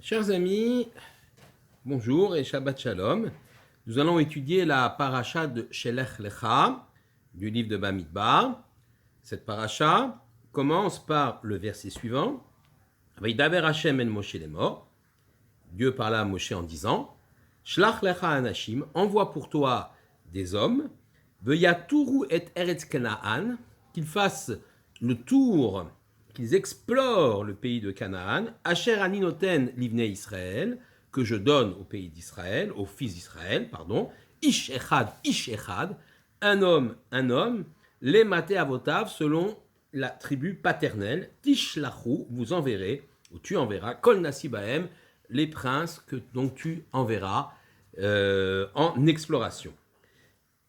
Chers amis, bonjour et Shabbat Shalom. Nous allons étudier la paracha de Shelech Lecha du livre de Bamidbar. Cette paracha commence par le verset suivant. Vaidaber Hashem en Moshe lemor. Dieu parla à Moshe en disant Shlach Lecha Anashim, envoie pour toi des hommes. Veyaturu et Eretz Canaan, qu'ils fassent le tour, qu'ils explorent le pays de Canaan, Asher Aninoten livnei Israël, que je donne au pays d'Israël, aux fils d'Israël, Ish Echad, un homme, les maté avotav, selon la tribu paternelle, Tishlachou, vous enverrez, ou tu enverras, Kol Nasibahem, les princes que donc tu enverras en exploration.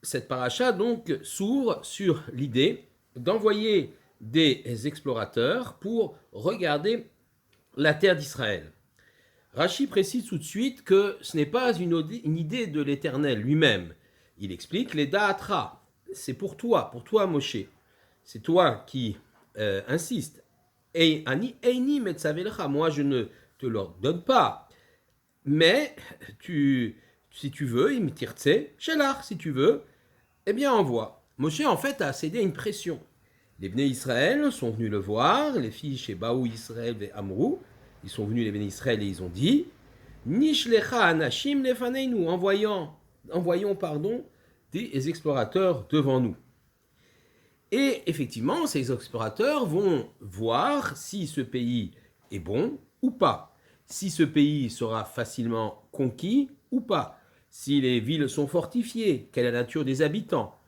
Cette paracha donc s'ouvre sur l'idée d'envoyer des explorateurs pour regarder la terre d'Israël. Rashi précise tout de suite que ce n'est pas une idée de l'Éternel lui-même. Il explique les da'atra, c'est pour toi Moshe, c'est toi qui insiste. Et ani eini metzavelecha, moi je ne te l'ordonne pas, mais si tu veux, imitirtse, shelach, si tu veux, eh bien envoie. Moshe en fait a cédé à une pression. Les Bnei Israël sont venus le voir, les filles chez Baou Israël et Amrou, ils sont venus les Bnei Israël et ils ont dit Nishlecha anashim lefaneinu, envoyons des explorateurs devant nous. Et effectivement, ces explorateurs vont voir si ce pays est bon ou pas, si ce pays sera facilement conquis ou pas, si les villes sont fortifiées, quelle est la nature des habitants.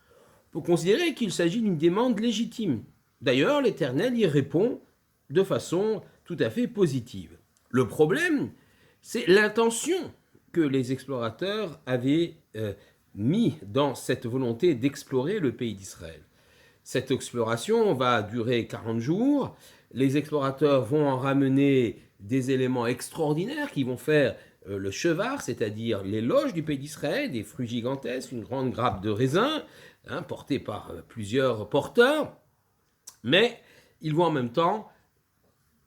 Il faut considérer qu'il s'agit d'une demande légitime. D'ailleurs, l'Éternel y répond de façon tout à fait positive. Le problème, c'est l'intention que les explorateurs avaient mis dans cette volonté d'explorer le pays d'Israël. Cette exploration va durer 40 jours. Les explorateurs vont en ramener des éléments extraordinaires qui vont faire le chevar, c'est-à-dire l'éloge du pays d'Israël, des fruits gigantesques, une grande grappe de raisins, portée par plusieurs porteurs. Mais ils vont en même temps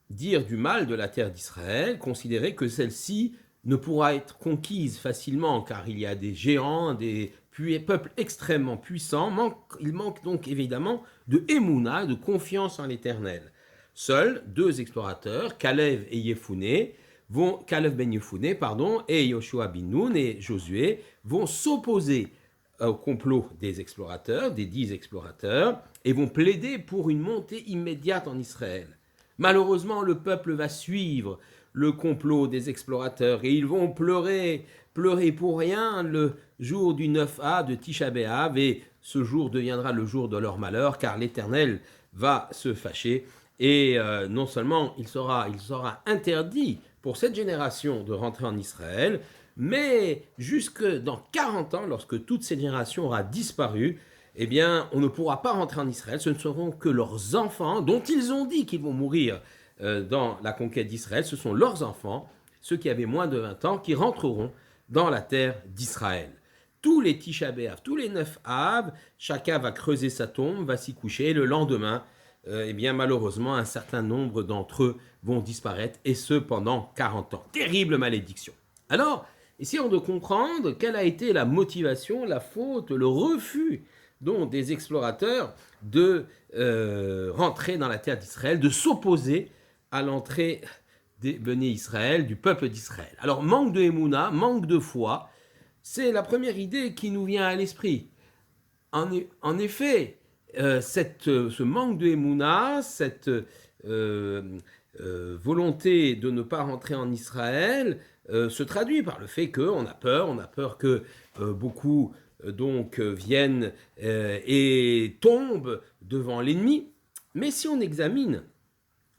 dire du mal de la terre d'Israël, considérer que celle-ci ne pourra être conquise facilement car il y a des géants, des peuples extrêmement puissants. Il manque donc évidemment de émouna, de confiance en l'Éternel. Seuls deux explorateurs, Kalev ben Yefouné, et Yoshua bin Nun et Josué, vont s'opposer au complot des explorateurs, des 10 explorateurs, et vont plaider pour une montée immédiate en Israël. Malheureusement, le peuple va suivre le complot des explorateurs et ils vont pleurer pour rien le jour du 9A de Tisha B'Av, et ce jour deviendra le jour de leur malheur car l'Éternel va se fâcher et non seulement il sera interdit pour cette génération de rentrer en Israël, mais jusque dans 40 ans, lorsque toute cette génération aura disparu, eh bien, on ne pourra pas rentrer en Israël. Ce ne seront que leurs enfants, dont ils ont dit qu'ils vont mourir dans la conquête d'Israël. Ce sont leurs enfants, ceux qui avaient moins de 20 ans, qui rentreront dans la terre d'Israël. Tous les Tisha B'Av, tous les 9 Av, chacun va creuser sa tombe, va s'y coucher, et le lendemain, eh bien, malheureusement, un certain nombre d'entre eux vont disparaître, et ce pendant 40 ans. Terrible malédiction. Alors, essayons de comprendre quelle a été la motivation, la faute, le refus dont des explorateurs de rentrer dans la terre d'Israël, de s'opposer à l'entrée des Béné Israël, du peuple d'Israël. Alors, manque de émouna, manque de foi, c'est la première idée qui nous vient à l'esprit. En effet, ce manque de émouna, cette volonté de ne pas rentrer en Israël, se traduit par le fait qu'on a peur que beaucoup viennent et tombent devant l'ennemi. Mais si on examine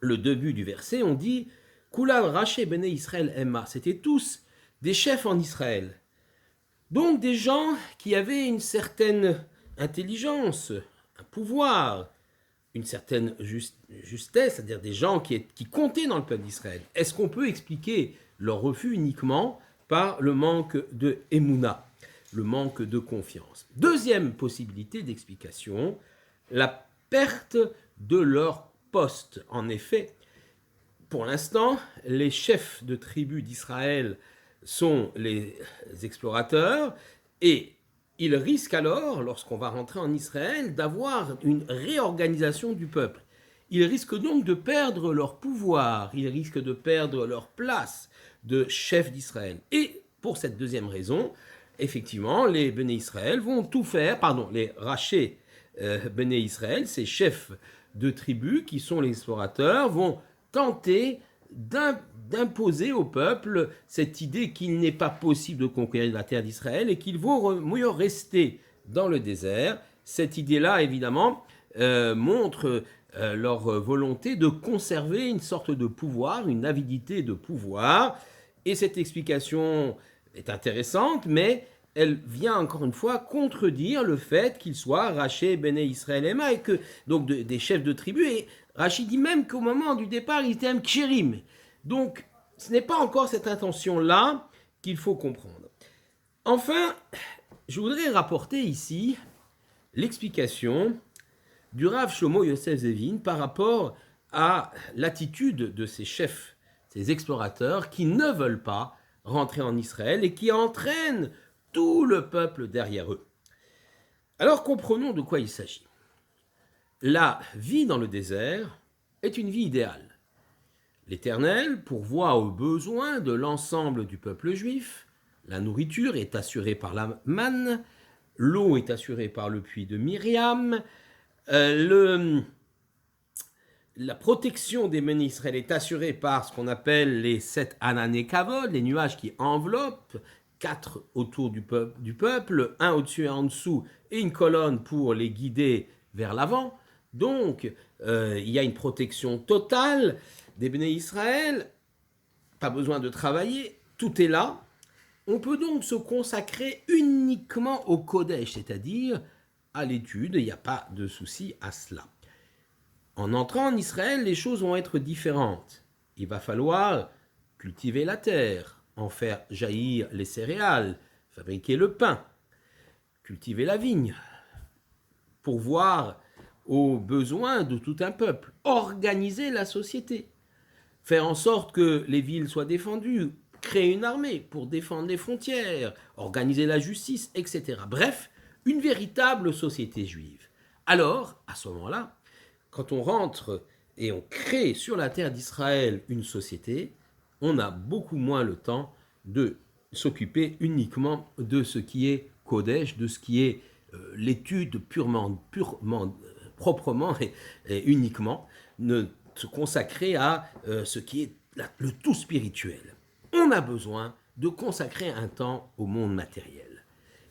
le début du verset, on dit Kulav Raché Bene Israël Emma, c'était tous des chefs en Israël. Donc des gens qui avaient une certaine intelligence, un pouvoir, une certaine justesse, c'est-à-dire des gens qui comptaient dans le peuple d'Israël. Est-ce qu'on peut expliquer leur refus uniquement par le manque de émouna, le manque de confiance? Deuxième possibilité d'explication, la perte de leur poste. En effet, pour l'instant, les chefs de tribus d'Israël sont les explorateurs et ils risquent alors, lorsqu'on va rentrer en Israël, d'avoir une réorganisation du peuple. Ils risquent donc de perdre leur pouvoir, ils risquent de perdre leur place de chef d'Israël. Et pour cette deuxième raison, effectivement, les Béné Israël vont tout faire, les Rachés Béné Israël, ces chefs de tribus qui sont les explorateurs, vont tenter d'imposer au peuple cette idée qu'il n'est pas possible de conquérir la terre d'Israël et qu'il vaut mieux rester dans le désert. Cette idée-là, évidemment, montre leur volonté de conserver une sorte de pouvoir, une avidité de pouvoir. Et cette explication est intéressante, mais elle vient encore une fois contredire le fait qu'ils soient Raché, Béné Israël, Emma, et que, donc des chefs de tribu. Et Rachid dit même qu'au moment du départ, ils étaient un Kshérim. Donc, ce n'est pas encore cette intention-là qu'il faut comprendre. Enfin, je voudrais rapporter ici l'explication du Rav Shlomo Yosef Zevin par rapport à l'attitude de ces chefs, ces explorateurs qui ne veulent pas rentrer en Israël et qui entraînent tout le peuple derrière eux. Alors comprenons de quoi il s'agit. La vie dans le désert est une vie idéale. L'Éternel pourvoit aux besoins de l'ensemble du peuple juif. La nourriture est assurée par la manne, l'eau est assurée par le puits de Myriam, la protection des Béné Israël est assurée par ce qu'on appelle les 7 anané kavod, les nuages qui enveloppent 4 autour du peuple, un au-dessus et en dessous, et une colonne pour les guider vers l'avant. Donc, il y a une protection totale des Béné Israël, pas besoin de travailler, tout est là. On peut donc se consacrer uniquement au Kodesh, c'est-à-dire à l'étude, il n'y a pas de souci à cela. En entrant en Israël, les choses vont être différentes. Il va falloir cultiver la terre, en faire jaillir les céréales, fabriquer le pain, cultiver la vigne, pourvoir aux besoins de tout un peuple, organiser la société, faire en sorte que les villes soient défendues, créer une armée pour défendre les frontières, organiser la justice, etc. Bref, une véritable société juive. Alors, à ce moment-là, quand on rentre et on crée sur la terre d'Israël une société, on a beaucoup moins le temps de s'occuper uniquement de ce qui est Kodesh, de ce qui est l'étude proprement et uniquement, ne se consacrer à ce qui est le tout spirituel. On a besoin de consacrer un temps au monde matériel.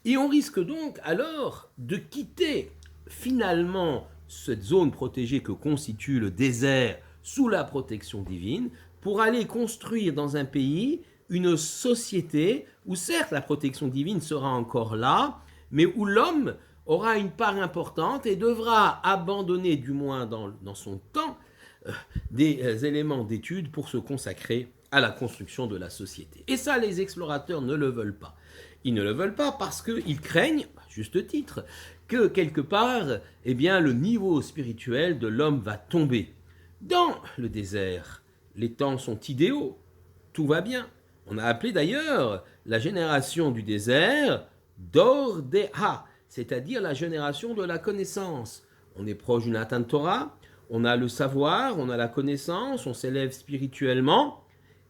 Et on risque donc alors de quitter finalement cette zone protégée que constitue le désert sous la protection divine pour aller construire dans un pays une société où certes la protection divine sera encore là, mais où l'homme aura une part importante et devra abandonner, du moins dans son temps, des éléments d'étude pour se consacrer à la construction de la société. Et ça, les explorateurs ne le veulent pas. Ils ne le veulent pas parce qu'ils craignent, à juste titre, que quelque part, eh bien, le niveau spirituel de l'homme va tomber. Dans le désert, les temps sont idéaux, tout va bien. On a appelé d'ailleurs la génération du désert Dordéha, c'est-à-dire la génération de la connaissance. On est proche d'une atteinte Torah, on a le savoir, on a la connaissance, on s'élève spirituellement.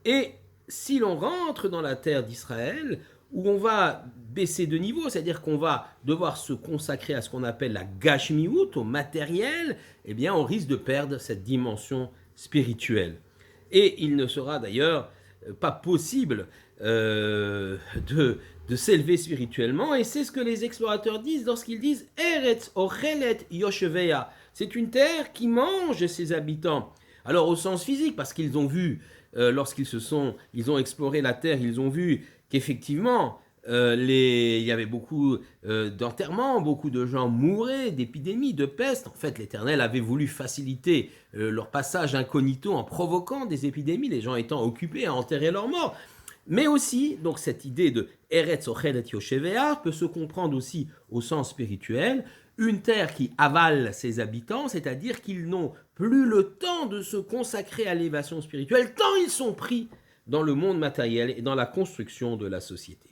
Et si l'on rentre dans la terre d'Israël, où on va baisser de niveau, c'est-à-dire qu'on va devoir se consacrer à ce qu'on appelle la gashmiut, au matériel, eh bien on risque de perdre cette dimension spirituelle. Et il ne sera d'ailleurs pas possible de s'élever spirituellement, et c'est ce que les explorateurs disent lorsqu'ils disent « Eretz ochelet yoshevea ». C'est une terre qui mange ses habitants. Alors au sens physique, parce qu'ils ont vu, ils ont exploré la terre, ils ont vu qu'effectivement, il y avait beaucoup d'enterrements, beaucoup de gens mouraient d'épidémies, de peste. En fait, l'Éternel avait voulu faciliter leur passage incognito en provoquant des épidémies, les gens étant occupés à enterrer leurs morts. Mais aussi, donc cette idée de Eretz Ochelet Yoshevea peut se comprendre aussi au sens spirituel, Une terre qui avale ses habitants, c'est-à-dire qu'ils n'ont plus le temps de se consacrer à l'élévation spirituelle, tant ils sont pris dans le monde matériel et dans la construction de la société.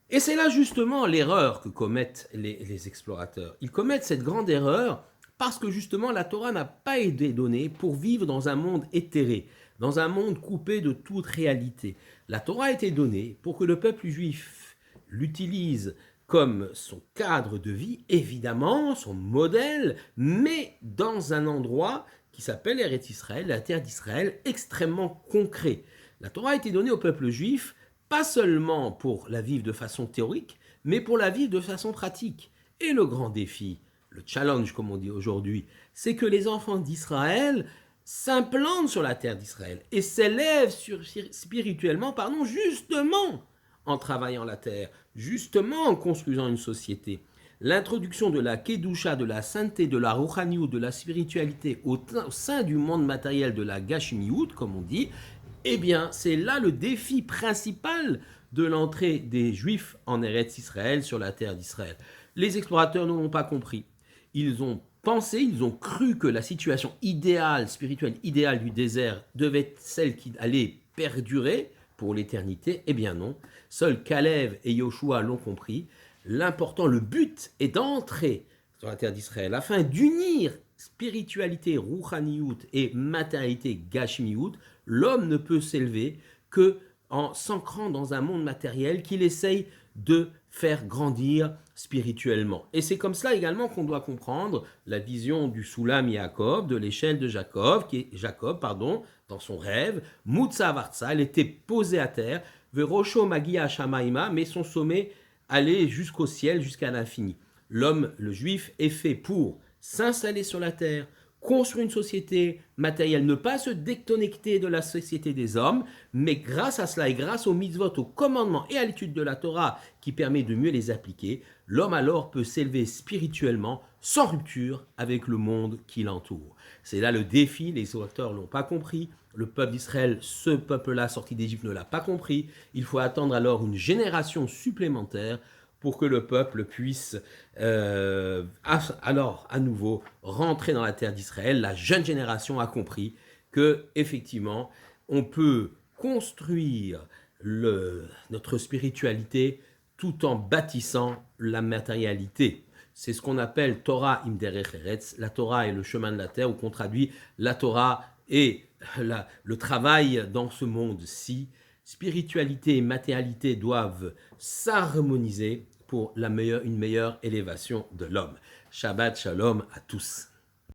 Et c'est là justement l'erreur que commettent les explorateurs. Ils commettent cette grande erreur parce que justement la Torah n'a pas été donnée pour vivre dans un monde éthéré, dans un monde coupé de toute réalité. La Torah a été donnée pour que le peuple juif l'utilise comme son cadre de vie, évidemment, son modèle, mais dans un endroit qui s'appelle Eretz Israël, la terre d'Israël, extrêmement concret. La Torah a été donnée au peuple juif, pas seulement pour la vivre de façon théorique, mais pour la vivre de façon pratique. Et le grand défi, le challenge comme on dit aujourd'hui, c'est que les enfants d'Israël s'implantent sur la terre d'Israël et s'élèvent spirituellement, justement en travaillant la terre, justement en construisant une société. L'introduction de la Kedusha, de la sainteté, de la Rouhaniut, de la spiritualité au sein du monde matériel de la Gashmiut, comme on dit, eh bien, c'est là le défi principal de l'entrée des Juifs en Eretz Israël, sur la terre d'Israël. Les explorateurs ne l'ont pas compris. Ils ont pensé, ils ont cru que la situation idéale, spirituelle idéale du désert devait être celle qui allait perdurer pour l'éternité. Eh bien non. Seuls Kalev et Yoshua l'ont compris. L'important, le but est d'entrer sur la terre d'Israël afin d'unir spiritualité, rouhaniout et matérialité, gashmiout. L'homme ne peut s'élever que en s'ancrant dans un monde matériel qu'il essaye de faire grandir spirituellement. Et c'est comme cela également qu'on doit comprendre la vision du Soulam Yaakov, de l'échelle de Jacob, dans son rêve. Mutsa Vartsa, elle était posée à terre, Verosho Magia Shamaima, mais son sommet allait jusqu'au ciel, jusqu'à l'infini. L'homme, le juif, est fait pour s'installer sur la terre, construire une société matérielle, ne pas se déconnecter de la société des hommes, mais grâce à cela et grâce aux mitzvot, aux commandements et à l'étude de la Torah qui permet de mieux les appliquer, l'homme alors peut s'élever spirituellement sans rupture avec le monde qui l'entoure. C'est là le défi, les auteurs ne l'ont pas compris, le peuple d'Israël, ce peuple-là sorti d'Égypte ne l'a pas compris, il faut attendre alors une génération supplémentaire pour que le peuple puisse alors à nouveau rentrer dans la terre d'Israël. La jeune génération a compris que effectivement on peut construire notre spiritualité tout en bâtissant la matérialité. C'est ce qu'on appelle Torah im derech eretz. La Torah est le chemin de la terre, ou qu'on traduit la Torah est le travail dans ce monde-ci. Spiritualité et matérialité doivent s'harmoniser pour une meilleure élévation de l'homme. Shabbat Shalom à tous.